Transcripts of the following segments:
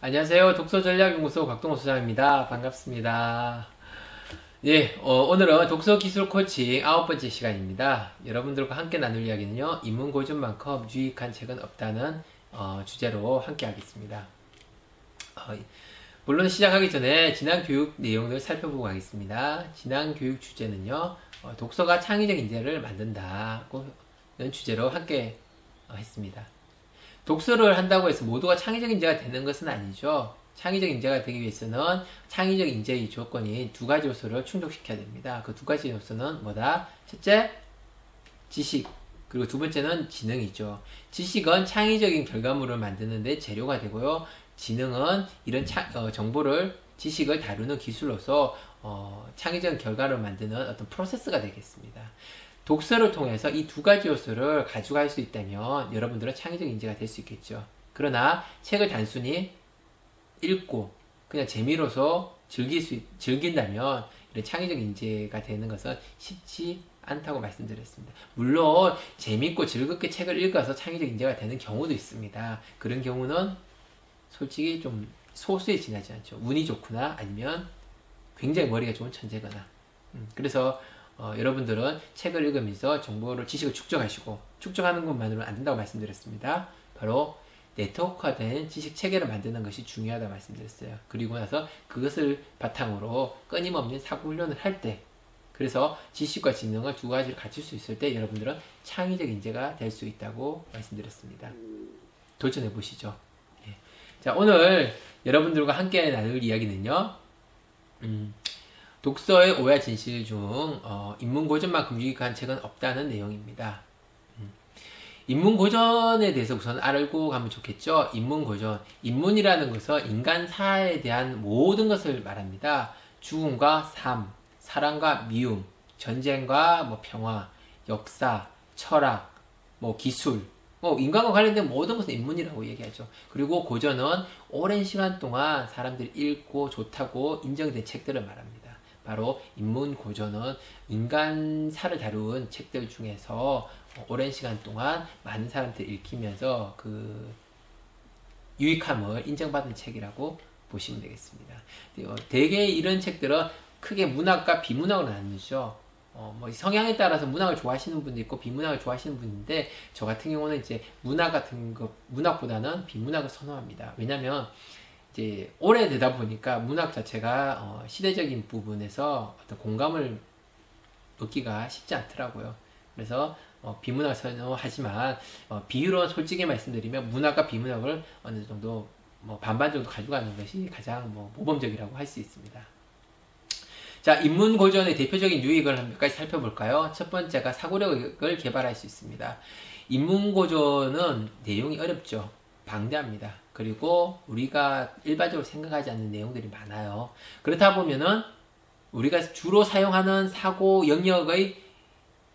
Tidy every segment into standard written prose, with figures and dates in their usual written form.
안녕하세요. 독서전략연구소 곽동호 소장입니다. 반갑습니다. 예, 오늘은 독서기술 코칭 9번째 시간입니다. 여러분들과 함께 나눌 이야기는요, 인문고전만큼 유익한 책은 없다는 주제로 함께 하겠습니다. 물론 시작하기 전에 지난 교육 내용을 살펴보고 가겠습니다. 지난 교육 주제는요, 독서가 창의적 인재를 만든다는 주제로 함께 했습니다. 독서를 한다고 해서 모두가 창의적 인재가 되는 것은 아니죠. 창의적 인재가 되기 위해서는 창의적 인재의 조건인 두 가지 요소를 충족시켜야 됩니다. 그 두 가지 요소는 뭐다? 첫째, 지식. 그리고 두 번째는 지능이죠. 지식은 창의적인 결과물을 만드는 데 재료가 되고요. 지능은 이런 정보를, 지식을 다루는 기술로서 창의적인 결과를 만드는 어떤 프로세스가 되겠습니다. 독서를 통해서 이 두 가지 요소를 가져갈 수 있다면 여러분들은 창의적 인재가 될 수 있겠죠. 그러나 책을 단순히 읽고 그냥 재미로서 즐긴다면 이런 창의적 인재가 되는 것은 쉽지 않다고 말씀드렸습니다. 물론 재밌고 즐겁게 책을 읽어서 창의적 인재가 되는 경우도 있습니다. 그런 경우는 솔직히 좀 소수에 지나지 않죠. 운이 좋거나 아니면 굉장히 머리가 좋은 천재거나. 그래서 여러분들은 책을 읽으면서 정보를, 지식을 축적하는 것만으로는 안 된다고 말씀드렸습니다. 바로 네트워크화된 지식 체계를 만드는 것이 중요하다고 말씀드렸어요. 그리고 나서 그것을 바탕으로 끊임없는 사고 훈련을 할 때, 그래서 지식과 지능을 두 가지를 갖출 수 있을 때 여러분들은 창의적 인재가 될 수 있다고 말씀드렸습니다. 도전해 보시죠. 예. 자, 오늘 여러분들과 함께 나눌 이야기는요, 독서의 오해 진실 중 인문고전만큼 유익한 책은 없다는 내용입니다. 인문고전에 대해서 우선 알고 가면 좋겠죠. 인문고전, 인문이라는 것은 인간사에 대한 모든 것을 말합니다. 죽음과 삶, 사랑과 미움, 전쟁과 평화, 역사, 철학, 기술, 인간과 관련된 모든 것을 인문이라고 얘기하죠. 그리고 고전은 오랜 시간 동안 사람들이 읽고 좋다고 인정된 책들을 말합니다. 바로 인문고전은 인간사를 다룬 책들 중에서 오랜 시간 동안 많은 사람들이 읽히면서 그 유익함을 인정받은 책이라고 보시면 되겠습니다. 대개 이런 책들은 크게 문학과 비문학으로 나뉘죠. 성향에 따라서 문학을 좋아하시는 분도 있고 비문학을 좋아하시는 분인데, 저 같은 경우는 이제 문학보다는 비문학을 선호합니다. 왜냐면 이제 오래되다 보니까 문학 자체가 시대적인 부분에서 어떤 공감을 얻기가 쉽지 않더라고요. 그래서 비문학을 선호하지만 비유로 솔직히 말씀드리면 문학과 비문학을 어느 정도 반반 정도 가져가는 것이 가장 모범적이라고 할 수 있습니다. 자, 인문고전의 대표적인 유익을 몇 가지 살펴볼까요? 첫 번째가 사고력을 개발할 수 있습니다. 인문고전은 내용이 어렵죠. 방대합니다. 그리고 우리가 일반적으로 생각하지 않는 내용들이 많아요. 그렇다 보면은 우리가 주로 사용하는 사고 영역의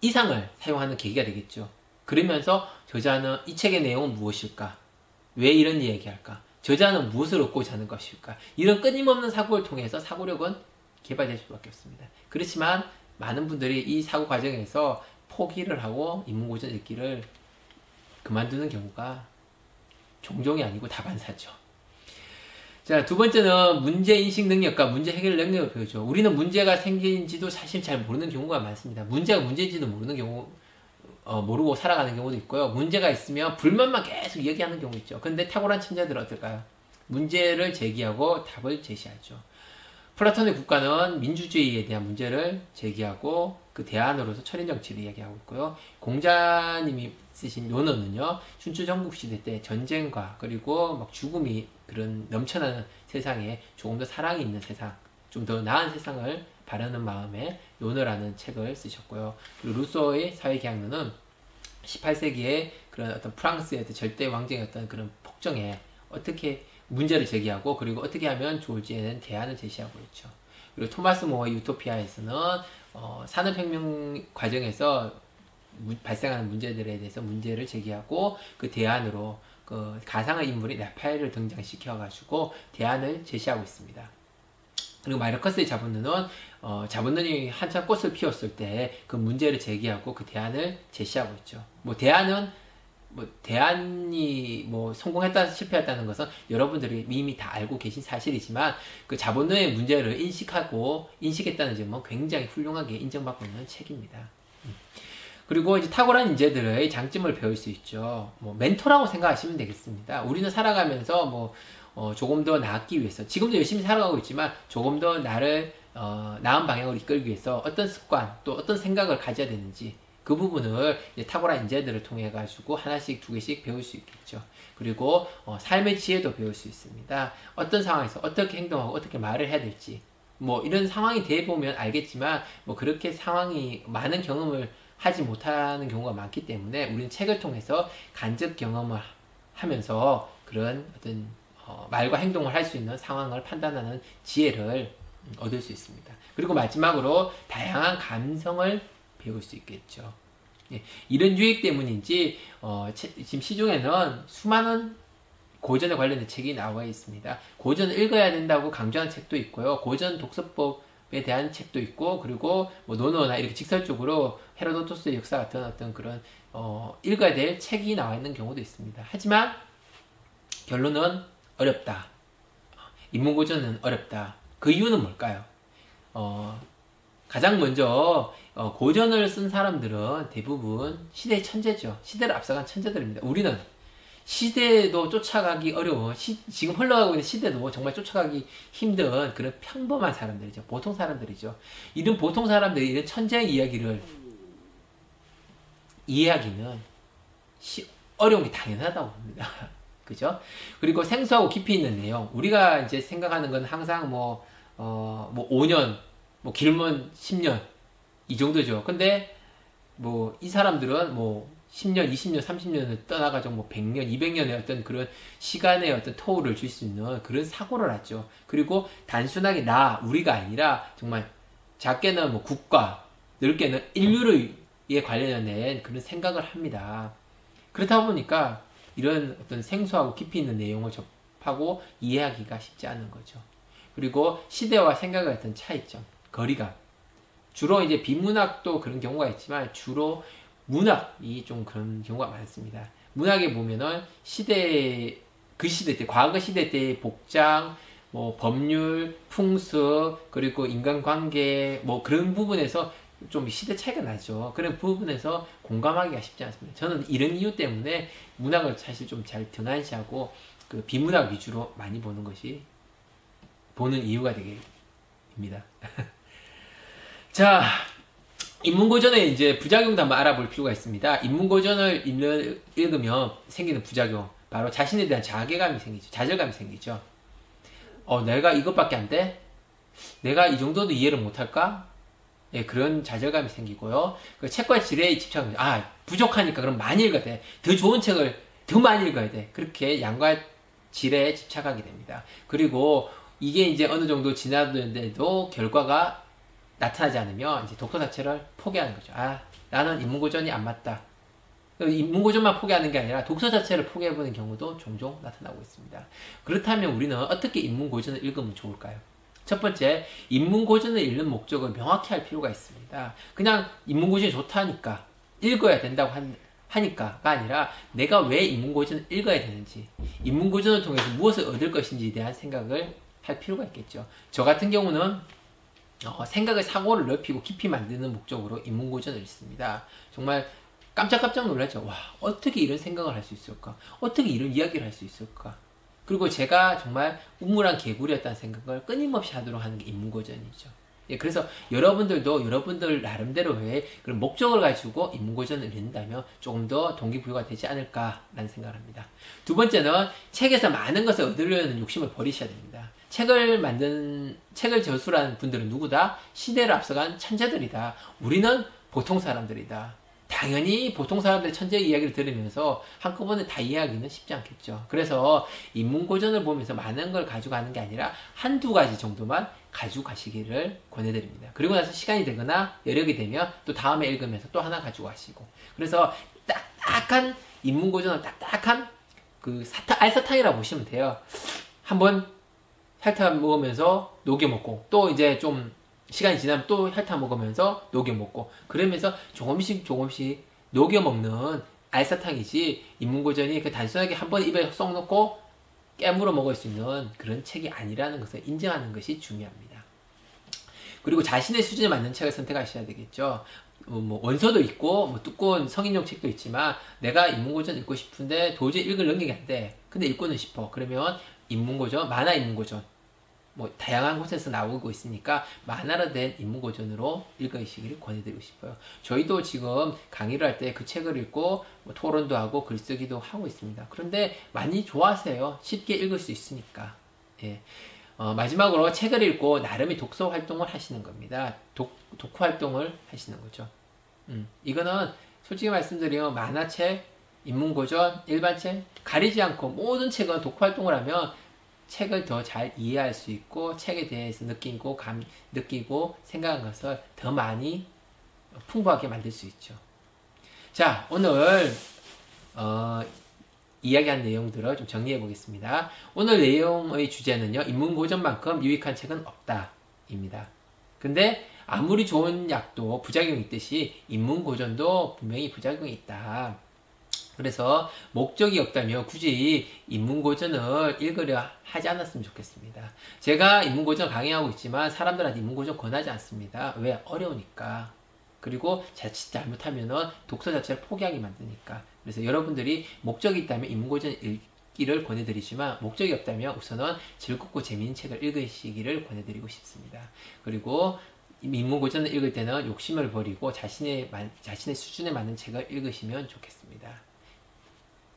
이상을 사용하는 계기가 되겠죠. 그러면서 저자는 이 책의 내용은 무엇일까? 왜 이런 이야기할까? 저자는 무엇을 얻고자 하는 것일까? 이런 끊임없는 사고를 통해서 사고력은 개발될 수밖에 없습니다. 그렇지만 많은 분들이 이 사고 과정에서 포기를 하고 인문고전 읽기를 그만두는 경우가 종종이 아니고 다반사죠. 자, 두 번째는 문제인식 능력과 문제 해결 능력을 배우죠. 우리는 문제가 생긴지도 사실 잘 모르는 경우가 많습니다. 문제가 문제인지도 모르는 경우, 모르고 살아가는 경우도 있고요. 문제가 있으면 불만만 계속 얘기하는 경우 있죠. 근데 탁월한 천재들은 어떨까요? 문제를 제기하고 답을 제시하죠. 플라톤의 국가는 민주주의에 대한 문제를 제기하고 그 대안으로서 철인정치를 이야기하고 있고요. 공자님이 쓰신 논어는요, 춘추전국시대 때 전쟁과 그리고 죽음이 그런 넘쳐나는 세상에 조금 더 사랑이 있는 세상, 좀 더 나은 세상을 바라는 마음에 논어라는 책을 쓰셨고요. 그리고 루소의 사회계약론은 18세기에 그런 어떤 프랑스의 절대 왕정의 어떤 그런 폭정에 어떻게 문제를 제기하고 그리고 어떻게 하면 좋을지에 대한 대안을 제시하고 있죠. 그리고 토마스 모어의 유토피아에서는 산업혁명 과정에서 발생하는 문제들에 대해서 문제를 제기하고 그 대안으로 그 가상의 인물이 라파엘을 등장시켜가지고 대안을 제시하고 있습니다. 그리고 마르커스의 자본론은 자본론이 한참 꽃을 피웠을 때 그 문제를 제기하고 그 대안을 제시하고 있죠. 대안은 뭐 대안이 뭐 성공했다 실패했다는 것은 여러분들이 이미 다 알고 계신 사실이지만 그 자본론의 문제를 인식했다는 점은 굉장히 훌륭하게 인정받고 있는 책입니다. 그리고 이제 탁월한 인재들의 장점을 배울 수 있죠. 뭐 멘토라고 생각하시면 되겠습니다. 우리는 살아가면서 뭐 조금 더 나았기 위해서 지금도 열심히 살아가고 있지만 조금 더 나를 나은 방향으로 이끌기 위해서 어떤 습관 또 어떤 생각을 가져야 되는지 그 부분을 이제 탁월한 인재들을 통해 가지고 하나씩 두 개씩 배울 수 있겠죠. 그리고 삶의 지혜도 배울 수 있습니다. 어떤 상황에서 어떻게 행동하고 어떻게 말을 해야 될지 뭐 이런 상황이 돼 보면 알겠지만 뭐 그렇게 상황이 많은 경험을 하지 못하는 경우가 많기 때문에 우리는 책을 통해서 간접 경험을 하면서 그런 어떤 말과 행동을 할 수 있는 상황을 판단하는 지혜를 얻을 수 있습니다. 그리고 마지막으로 다양한 감성을 배울 수 있겠죠. 예, 이런 유익 때문인지 지금 시중에는 수많은 고전에 관련된 책이 나와 있습니다. 고전을 읽어야 된다고 강조하는 책도 있고요. 고전 독서법에 대한 책도 있고 그리고 뭐 논어나 이렇게 직설적으로 헤로도토스의 역사 같은 어떤 그런 읽어야 될 책이 나와 있는 경우도 있습니다. 하지만 결론은 어렵다. 인문고전은 어렵다. 그 이유는 뭘까요? 가장 먼저 고전을 쓴 사람들은 대부분 시대의 천재죠. 시대를 앞서간 천재들입니다. 우리는 시대도 쫓아가기 어려운 지금 흘러가고 있는 시대도 정말 쫓아가기 힘든 그런 평범한 사람들이죠. 보통 사람들이죠. 이런 보통 사람들이 이런 천재의 이야기를 이해하기는 어려운 게 당연하다고 봅니다. 그죠? 그리고 생소하고 깊이 있는 내용. 우리가 이제 생각하는 건 항상 뭐 5년, 뭐 길면 10년, 이 정도죠. 근데 뭐 이 사람들은 뭐 10년, 20년, 30년을 떠나가지고 뭐 100년, 200년의 어떤 그런 시간의 어떤 토우를 줄 수 있는 그런 사고를 하죠. 그리고 단순하게 우리가 아니라 정말 작게는 뭐 국가, 넓게는 인류에 관련된 그런 생각을 합니다. 그렇다 보니까 이런 어떤 생소하고 깊이 있는 내용을 접하고 이해하기가 쉽지 않은 거죠. 그리고 시대와 생각의 어떤 차이점, 거리감. 주로 이제 비문학도 그런 경우가 있지만 주로 문학이 좀 그런 경우가 많습니다. 문학에 보면은 그 시대 때, 과거 시대 때의 복장, 뭐 법률, 풍습, 그리고 인간관계, 뭐 그런 부분에서 좀 시대 차이가 나죠. 그런 부분에서 공감하기가 쉽지 않습니다. 저는 이런 이유 때문에 문학을 사실 좀 잘 등한시하고 그 비문학 위주로 많이 보는 이유가 되겠습니다. 자, 인문고전의 이제 부작용도 한번 알아볼 필요가 있습니다. 인문고전을 읽으면 생기는 부작용, 바로 자신에 대한 자괴감이 생기죠. 좌절감이 생기죠. 내가 이것밖에 안 돼? 내가 이 정도도 이해를 못할까? 예, 그런 좌절감이 생기고요. 그 책과 질에 집착하면, 부족하니까 그럼 많이 읽어야 돼. 더 좋은 책을 더 많이 읽어야 돼. 그렇게 양과 질에 집착하게 됩니다. 그리고 이게 이제 어느 정도 지나는데도 결과가 나타나지 않으면 이제 독서 자체를 포기하는 거죠. 나는 인문고전이 안 맞다. 인문고전만 포기하는 게 아니라 독서 자체를 포기해보는 경우도 종종 나타나고 있습니다. 그렇다면 우리는 어떻게 인문고전을 읽으면 좋을까요? 첫 번째, 인문고전을 읽는 목적을 명확히 할 필요가 있습니다. 그냥 인문고전이 좋다니까 읽어야 된다고 하니까가 아니라 내가 왜 인문고전을 읽어야 되는지, 인문고전을 통해서 무엇을 얻을 것인지에 대한 생각을 할 필요가 있겠죠. 저 같은 경우는 사고를 넓히고 깊이 만드는 목적으로 인문고전을 읽습니다. 정말 깜짝깜짝 놀랐죠. 와, 어떻게 이런 생각을 할 수 있을까? 어떻게 이런 이야기를 할 수 있을까? 그리고 제가 정말 우물한 개구리였다는 생각을 끊임없이 하도록 하는 게 인문고전이죠. 예, 그래서 여러분들도 여러분들 나름대로의 그런 목적을 가지고 인문고전을 읽는다면 조금 더 동기부여가 되지 않을까라는 생각을 합니다. 두 번째는 책에서 많은 것을 얻으려는 욕심을 버리셔야 됩니다. 책을 저술한 분들은 누구다? 시대를 앞서간 천재들이다. 우리는 보통 사람들이다. 당연히 보통 사람들의 천재의 이야기를 들으면서 한꺼번에 다 이해하기는 쉽지 않겠죠. 그래서 인문고전을 보면서 많은 걸 가져가는 게 아니라 한두 가지 정도만 가지고 가시기를 권해드립니다. 그리고 나서 시간이 되거나 여력이 되면 또 다음에 읽으면서 또 하나 가지고 가시고. 그래서 딱딱한 인문고전은 딱딱한 그 알사탕이라고 보시면 돼요. 한번 핥아 먹으면서 녹여 먹고 또 이제 좀 시간이 지나면 또 핥아 먹으면서 녹여 먹고 그러면서 조금씩 녹여 먹는 알사탕이지 인문고전이 그 단순하게 한 번 입에 쏙 넣고 깨물어 먹을 수 있는 그런 책이 아니라는 것을 인정하는 것이 중요합니다. 그리고 자신의 수준에 맞는 책을 선택하셔야 되겠죠. 뭐 원서도 있고 뭐 두꺼운 성인용 책도 있지만 내가 인문고전 읽고 싶은데 도저히 읽을 능력이 안 돼. 근데 읽고는 싶어. 그러면 인문고전, 만화 인문고전 뭐 다양한 곳에서 나오고 있으니까 만화로 된 인문고전으로 읽으시기를 권해드리고 싶어요. 저희도 지금 강의를 할 때 그 책을 읽고 뭐 토론도 하고 글쓰기도 하고 있습니다. 그런데 많이 좋아하세요. 쉽게 읽을 수 있으니까. 예. 마지막으로 책을 읽고 나름의 독서 활동을 하시는 겁니다. 독후 활동을 하시는 거죠. 이거는 솔직히 말씀드리면 만화책, 인문고전, 일반책 가리지 않고 모든 책은 독후 활동을 하면 책을 더 잘 이해할 수 있고 책에 대해서 느끼고 생각한 것을 더 많이 풍부하게 만들 수 있죠. 자, 오늘 이야기한 내용들을 좀 정리해 보겠습니다. 오늘 내용의 주제는요, 인문고전만큼 유익한 책은 없다 입니다. 근데 아무리 좋은 약도 부작용이 있듯이 인문고전도 분명히 부작용이 있다. 그래서 목적이 없다면 굳이 인문고전을 읽으려 하지 않았으면 좋겠습니다. 제가 인문고전 강의하고 있지만 사람들한테 인문고전 권하지 않습니다. 왜? 어려우니까. 그리고 자칫 잘못하면 독서 자체를 포기하게 만드니까. 그래서 여러분들이 목적이 있다면 인문고전 읽기를 권해드리지만 목적이 없다면 우선은 즐겁고 재미있는 책을 읽으시기를 권해드리고 싶습니다. 그리고 인문고전을 읽을 때는 욕심을 버리고 자신의 수준에 맞는 책을 읽으시면 좋겠습니다.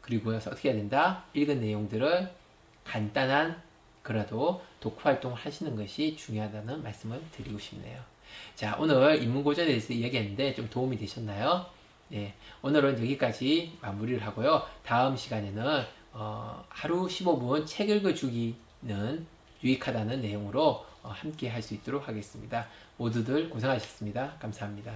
그리고 어떻게 해야 된다? 읽은 내용들을 간단한 그래도 독후 활동을 하시는 것이 중요하다는 말씀을 드리고 싶네요. 자, 오늘 인문고전에 대해서 이야기했는데 좀 도움이 되셨나요? 네, 오늘은 여기까지 마무리를 하고요. 다음 시간에는 하루 15분 책 읽어주기는 유익하다는 내용으로 함께 할 수 있도록 하겠습니다. 모두들 고생하셨습니다. 감사합니다.